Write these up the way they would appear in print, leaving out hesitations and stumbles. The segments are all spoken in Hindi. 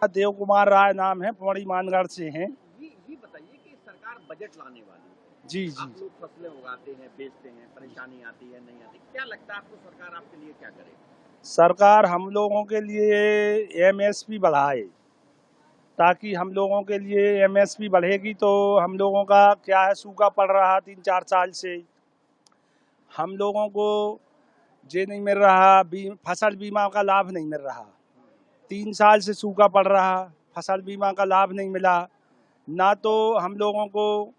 देव कुमार राय नाम है, पौड़ी मानगढ़ से हैं। ये बताइए कि सरकार बजट लाने वाली है। जी जी। आप लोग फसलें उगाते हैं, बेचते हैं, परेशानी आती है, नहीं आती, क्या लगता है आपको सरकार आपके लिए क्या करे? सरकार हम लोगों के लिए एमएसपी बढ़ाए, ताकि हम लोगों के लिए एमएसपी बढ़ेगी तो हम लोगों का क्या है, सूखा पड़ रहा 3-4 साल से। हम लोगों को ये नहीं मिल रहा, फसल बीमा का लाभ नहीं मिल रहा। 3 साल से सूखा पड़ रहा, फसल बीमा का लाभ नहीं मिला। ना तो हम लोगों को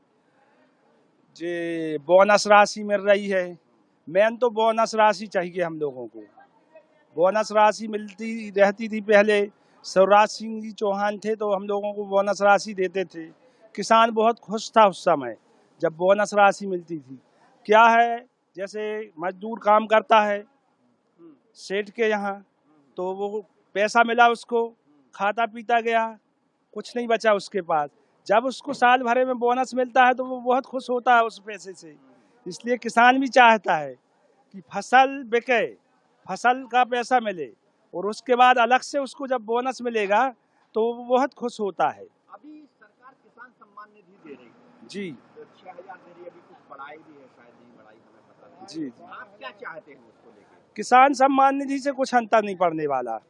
जे बोनस राशि मिल रही है। मेन तो बोनस राशि चाहिए हम लोगों को। बोनस राशि मिलती रहती थी पहले, शिवराज सिंह जी चौहान थे तो हम लोगों को बोनस राशि देते थे। किसान बहुत खुश था उस समय जब बोनस राशि मिलती थी। क्या है, जैसे मजदूर काम करता है सेठ के यहाँ, तो वो पैसा मिला उसको, खाता पीता गया, कुछ नहीं बचा उसके पास। जब उसको साल भरे में बोनस मिलता है तो वो बहुत खुश होता है उस पैसे से। इसलिए किसान भी चाहता है कि फसल बिके, फसल का पैसा मिले, और उसके बाद अलग से उसको जब बोनस मिलेगा तो वो बहुत खुश होता है। अभी सरकार किसान सम्मान निधि दे रही है जी। तो 6,000 दे रही है, अभी कुछ बढ़ाई भी है, शायद नहीं बढ़ाई, हमें पता नहीं। जी। आप क्या चाहते हैं उसको लेके? किसान सम्मान निधि से कुछ अंतर नहीं पड़ने वाला।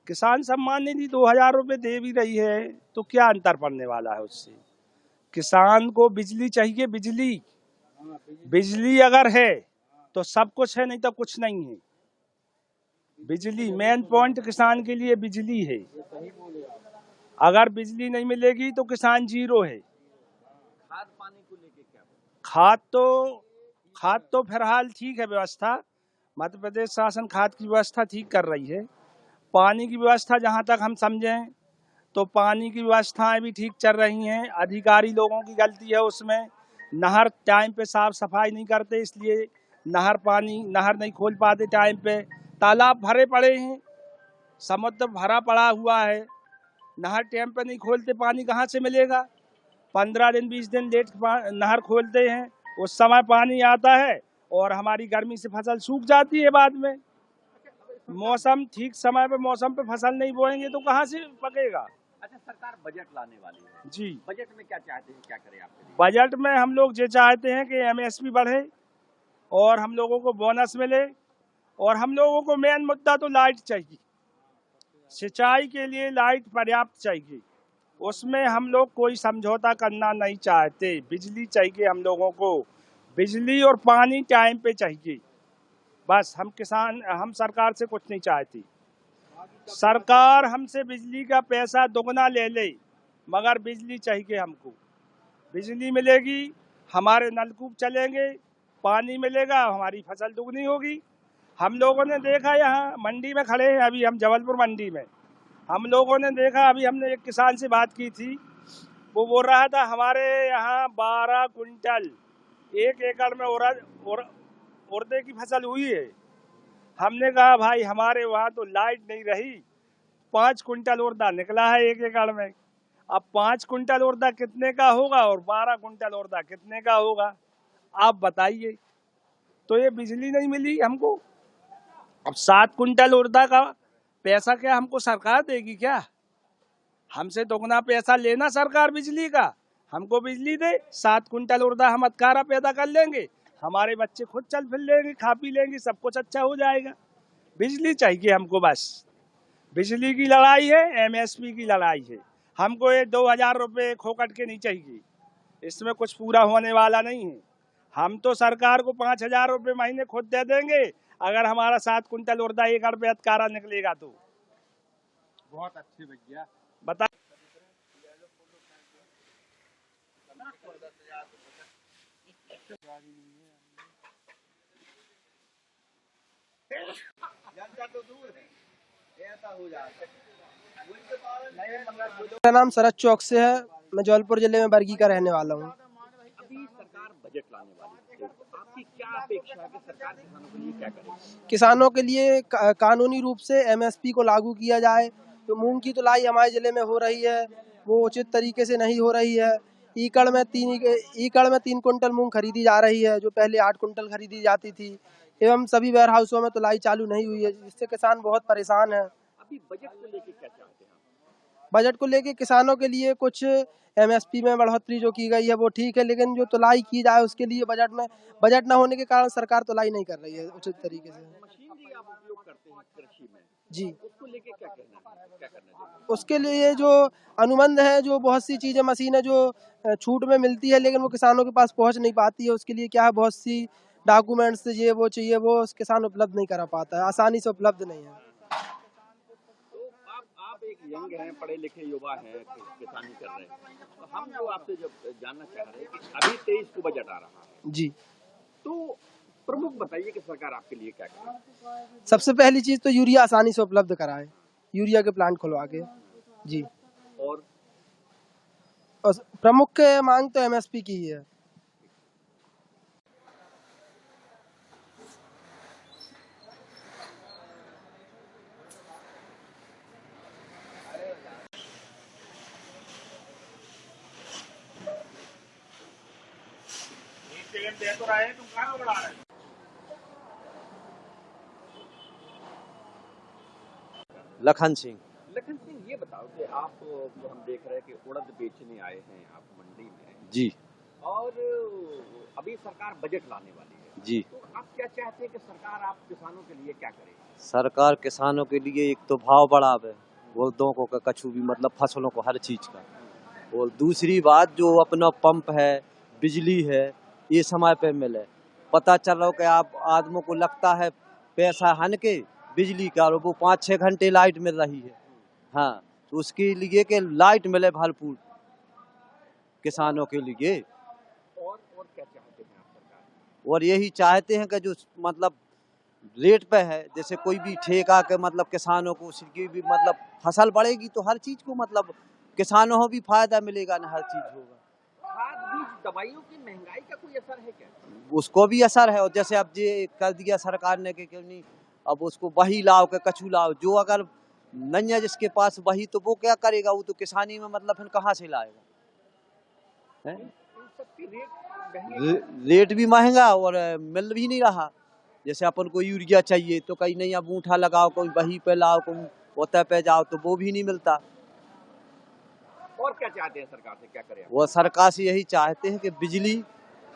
किसान सम्मान निधि 2,000 रुपये दे भी रही है तो क्या अंतर पड़ने वाला है उससे। किसान को बिजली चाहिए, बिजली। बिजली अगर है तो सब कुछ है, नहीं तो कुछ नहीं है। बिजली मेन पॉइंट किसान के लिए बिजली है। अगर बिजली नहीं मिलेगी तो किसान जीरो है। खाद पानी को लेके क्या? खाद तो फिलहाल ठीक है व्यवस्था, मध्य प्रदेश शासन खाद की व्यवस्था ठीक कर रही है। पानी की व्यवस्था जहाँ तक हम समझें तो पानी की व्यवस्थाएं भी ठीक चल रही हैं। अधिकारी लोगों की गलती है उसमें, नहर टाइम पे साफ सफाई नहीं करते, इसलिए नहर नहीं खोल पाते टाइम पे। तालाब भरे पड़े हैं, समुद्र भरा पड़ा हुआ है, नहर टाइम पे नहीं खोलते, पानी कहाँ से मिलेगा। 15 दिन 20 दिन लेट नहर खोलते हैं, उस समय पानी आता है और हमारी गर्मी से फसल सूख जाती है बाद में। मौसम ठीक समय पे मौसम पे फसल नहीं बोएंगे तो कहाँ से पकेगा। अच्छा, सरकार बजट लाने वाली है जी। बजट में क्या चाहते हैं, क्या करें आपके लिए? बजट में हम लोग ये चाहते हैं कि एमएसपी बढ़े और हम लोगों को बोनस मिले, और हम लोगों को मेन मुद्दा तो लाइट चाहिए। सिंचाई के लिए लाइट पर्याप्त चाहिए, उसमें हम लोग कोई समझौता करना नहीं चाहते। बिजली चाहिए हम लोगों को, बिजली और पानी टाइम पे चाहिए। बस हम सरकार से कुछ नहीं चाहती। सरकार हमसे बिजली का पैसा दोगुना ले ले, मगर बिजली चाहिए हमको। बिजली मिलेगी, हमारे नलकूप चलेंगे, पानी मिलेगा, हमारी फसल दुगनी होगी। हम लोगों ने देखा, यहाँ मंडी में खड़े हैं अभी हम, जबलपुर मंडी में हम लोगों ने देखा, अभी हमने एक किसान से बात की थी, वो बोल रहा था हमारे यहाँ 12 कुंटल 1 एकड़ में उड़द की फसल हुई है। हमने कहा भाई हमारे वहाँ तो लाइट नहीं रही, 5 कुंटल उड़द निकला है 1 एकड़ में। अब 5 कुंटल उड़द कितने का होगा और 12 कुंटल उड़द कितने का होगा, आप बताइए। तो ये बिजली नहीं मिली हमको। अब 7 कुंटल उड़द का पैसा क्या हमको सरकार देगी क्या? हमसे दोगुना पैसा लेना सरकार बिजली का, हमको बिजली दे, 7 कुंटल उड़द हम अतकारा पैदा कर लेंगे, हमारे बच्चे खुद चल फिर लेंगे, खा पी लेंगे, सब कुछ अच्छा हो जाएगा। बिजली चाहिए हमको बस। बिजली की लड़ाई है, एमएसपी की लड़ाई है। हमको ये 2,000 रुपये खोकट के नहीं चाहिए, इसमें कुछ पूरा होने वाला नहीं है। हम तो सरकार को 5,000 रुपये महीने खुद दे देंगे अगर हमारा 7 कुंटल उड़द 1 एकड़ पे अतकारा निकलेगा तो। बहुत अच्छे भैया, बता। जनता तो दूर है, ऐसा हो जाता है। मेरा नाम शरद चौक से है, मैं जबलपुर जिले में बरगी का रहने वाला हूँ। अभी सरकार बजट लाने वाली है, तो आपकी क्या अपेक्षा है कि सरकार किसानों के लिए क्या करे? किसानों के लिए कानूनी रूप से एमएसपी को लागू किया जाए। तो मूंग की तुलाई हमारे जिले में हो रही है, वो उचित तरीके से नहीं हो रही है। एकड़ में 3 कुंटल मूंग खरीदी जा रही है, जो पहले 8 कुंटल खरीदी जाती थी। एवं सभी वेयर हाउसों में तुलाई चालू नहीं हुई है, जिससे किसान बहुत परेशान है। अभी बजट को लेके क्या चाहते हैं? बजट को लेके किसानों के लिए कुछ एमएसपी में बढ़ोतरी जो की गई है वो ठीक है, लेकिन जो तुलाई की जाए उसके लिए बजट न होने के कारण सरकार तुलाई नहीं कर रही है उचित तरीके से। मशीनरी आप उपयोग करते हैं कृषि में, जी, उसको लेके क्या कहना है, क्या करना चाहिए? उसके लिए जो अनुबंध है, जो बहुत सी चीज़ें मशीनें जो छूट में मिलती है लेकिन वो किसानों के पास पहुंच नहीं पाती है, उसके लिए क्या है बहुत सी डॉक्यूमेंट्स ये वो चाहिए, वो किसान उपलब्ध नहीं करा पाता है, आसानी से उपलब्ध नहीं है। तो आप एक यंग हैं, पढ़े लिखे युवा हैं, किसानी कर रहे हैं, तो हम जो आपसे जब जानना चाह रहे हैं कि अभी 23 को बजट आ रहा है, जी, तो प्रमुख बताइए कि सरकार आपके लिए क्या करे? सबसे पहली चीज़ तो यूरिया आसानी से उपलब्ध कराए, यूरिया के प्लांट खुलवा के। जी, और प्रमुख मांग तो एमएसपी की ही है। लखन सिंह। लखन सिंह, ये बताओ कि आप जो हम देख रहे हैं कि उड़द बेचने आए हैं आप मंडी में, जी और अभी सरकार बजट लाने वाली है, जी। तो आप क्या चाहते हैं कि सरकार आप किसानों के लिए क्या करे? सरकार किसानों के लिए एक तो भाव बढ़ावे, वो दोनों का कछु भी मतलब फसलों को हर चीज का, और दूसरी बात जो अपना पंप है, बिजली है, ये समय पे मिले। पता चलो कि आप आदमियों को लगता है पैसा हन के बिजली का, और वो 5-6 घंटे लाइट मिल रही है। हाँ, तो उसके लिए कि लाइट मिले भरपूर किसानों के लिए। और क्या चाहते हैं आप सरकार से? और यही चाहते हैं कि जो मतलब रेट पे है, जैसे कोई भी ठेका के मतलब किसानों को उसकी भी मतलब फसल बढ़ेगी तो हर चीज को मतलब किसानों को भी फायदा मिलेगा ना, हर चीज होगा। खाद बीज दवाइयों की महंगाई का कोई असर है क्या? उसको भी असर है, और जैसे अब ये कर दिया सरकार ने कि क्यों नहीं अब उसको वही लाओ के कछू लाओ, जो अगर नहीं है जिसके पास वही, तो वो क्या करेगा, वो तो किसानी में मतलब फिर कहाँ से लाएगा है? इन सबके रेट रेट भी महंगा और मिल भी नहीं रहा। जैसे अपन को यूरिया चाहिए तो कहीं नहीं, अब ऊँठा लगाओ, कोई वही पे लाओ, कोई ओते पे जाओ, तो वो भी नहीं मिलता। और क्या चाहते हैं सरकार से, क्या करें आप? वो सरकार से यही चाहते हैं कि बिजली,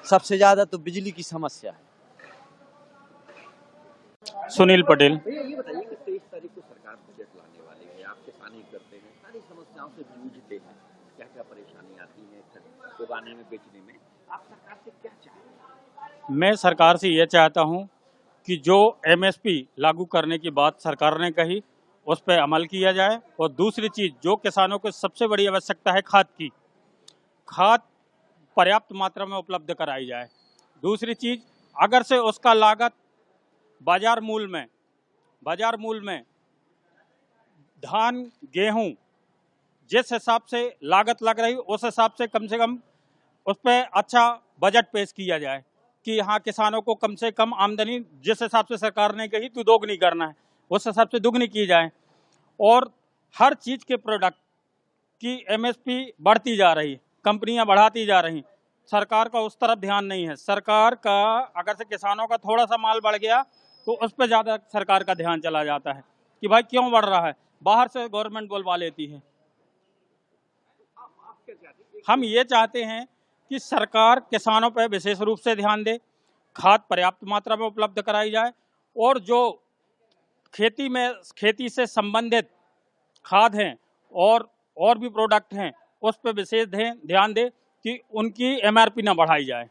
सबसे ज्यादा तो बिजली की समस्या है। सुनील पटेल। भैया ये बताइए कि 23 तारीख को सरकार बजट लाने वाली है, आप किसानी करते हैं, सारी समस्याओं से जूझते हैं, क्या क्या परेशानी आती है उगाने में, बेचने में, आप सरकार से क्या चाहते हैं? मैं सरकार से ये चाहता हूं कि जो एमएसपी लागू करने की बात सरकार ने कही उस पर अमल किया जाए, और दूसरी चीज़ जो किसानों को सबसे बड़ी आवश्यकता है खाद की, खाद पर्याप्त मात्रा में उपलब्ध कराई जाए। दूसरी चीज़, अगर से उसका लागत बाजार मूल्य में धान गेहूं जिस हिसाब से लागत लग रही उस हिसाब से कम उस पर अच्छा बजट पेश किया जाए कि हाँ, किसानों को कम से कम आमदनी जिस हिसाब से सरकार ने कही तो दोगुनी करना है, उस हिसाब से दुगनी की जाए। और हर चीज़ के प्रोडक्ट की एमएसपी बढ़ती जा रही, कंपनियां बढ़ाती जा रही, सरकार का उस तरफ ध्यान नहीं है। सरकार का अगर से किसानों का थोड़ा सा माल बढ़ गया तो उस पर ज़्यादा सरकार का ध्यान चला जाता है कि भाई क्यों बढ़ रहा है, बाहर से गवर्नमेंट बुलवा लेती है। आप क्या चाहते हैं? हम ये चाहते हैं कि सरकार किसानों पर विशेष रूप से ध्यान दे, खाद पर्याप्त मात्रा में उपलब्ध कराई जाए, और जो खेती से संबंधित खाद हैं और भी प्रोडक्ट हैं उस पर विशेष ध्यान दे कि उनकी एमआरपी ना बढ़ाई जाए।